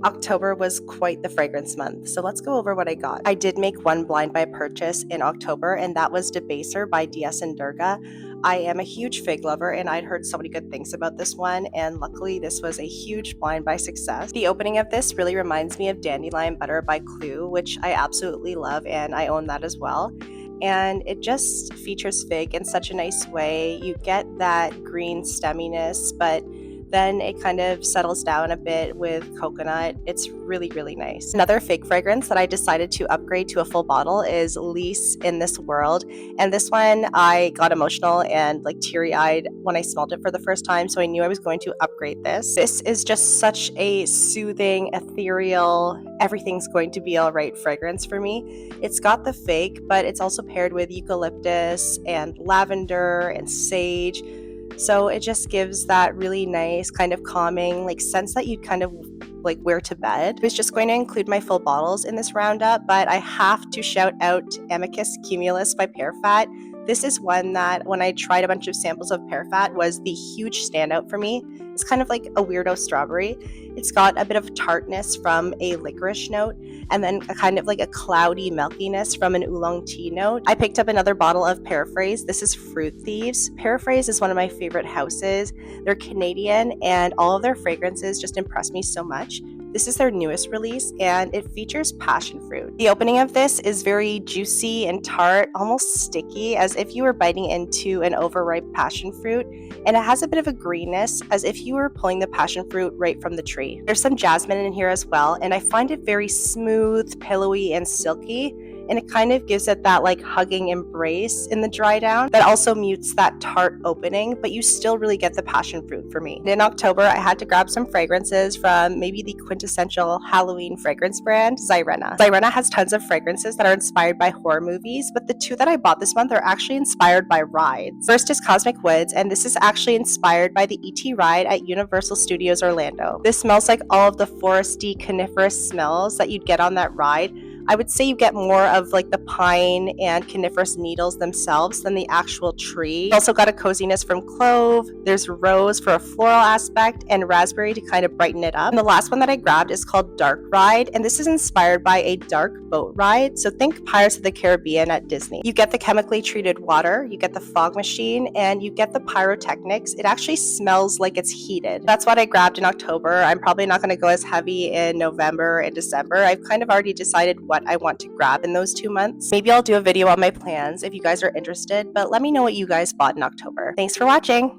October was quite the fragrance month, so let's go over what I got. I did make one blind buy purchase in October, and that was Debaser by DS and Durga. I am a huge fig lover, and I'd heard so many good things about this one, and luckily this was a huge blind buy success. The opening of this really reminds me of Dandelion Butter by Clue, which I absolutely love, and I own that as well. And it just features fig in such a nice way. You get that green stemminess, but then it kind of settles down a bit with coconut. It's really, really nice. Another fig fragrance that I decided to upgrade to a full bottle is Lise in This World. And this one, I got emotional and like teary-eyed when I smelled it for the first time, so I knew I was going to upgrade this. This is just such a soothing, ethereal, everything's going to be all right fragrance for me. It's got the fig, but it's also paired with eucalyptus and lavender and sage. So it just gives that really nice kind of calming like sense that you'd kind of like wear to bed. I was just going to include my full bottles in this roundup, but I have to shout out Amicus Cumulus by Pear Fat. This is one that when I tried a bunch of samples of Pear Fat was the huge standout for me. It's kind of like a weirdo strawberry. It's got a bit of tartness from a licorice note, and then a kind of like a cloudy milkiness from an oolong tea note. I picked up another bottle of Paraphrase. This is Fruit Thieves. Paraphrase is one of my favorite houses. They're Canadian, and all of their fragrances just impress me so much. This is their newest release, and it features passion fruit. The opening of this is very juicy and tart, almost sticky, as if you were biting into an overripe passion fruit, and it has a bit of a greenness, as if you were pulling the passion fruit right from the tree. There's some jasmine in here as well, and I find it very smooth, pillowy, and silky, and it kind of gives it that like hugging embrace in the dry down that also mutes that tart opening, but you still really get the passion fruit for me. In October, I had to grab some fragrances from maybe the quintessential Halloween fragrance brand, Zyrena. Zyrena has tons of fragrances that are inspired by horror movies, but the two that I bought this month are actually inspired by rides. First is Cosmic Woods, and this is actually inspired by the E.T. ride at Universal Studios Orlando. This smells like all of the foresty coniferous smells that you'd get on that ride. I would say you get more of like the pine and coniferous needles themselves than the actual tree. Also got a coziness from clove. There's rose for a floral aspect and raspberry to kind of brighten it up. And the last one that I grabbed is called Dark Ride, and this is inspired by a dark boat ride. So think Pirates of the Caribbean at Disney. You get the chemically treated water, you get the fog machine, and you get the pyrotechnics. It actually smells like it's heated. That's what I grabbed in October. I'm probably not going to go as heavy in November and December. I've kind of already decided what I want to grab in those 2 months. Maybe I'll do a video on my plans if you guys are interested, but let me know what you guys bought in October. Thanks for watching!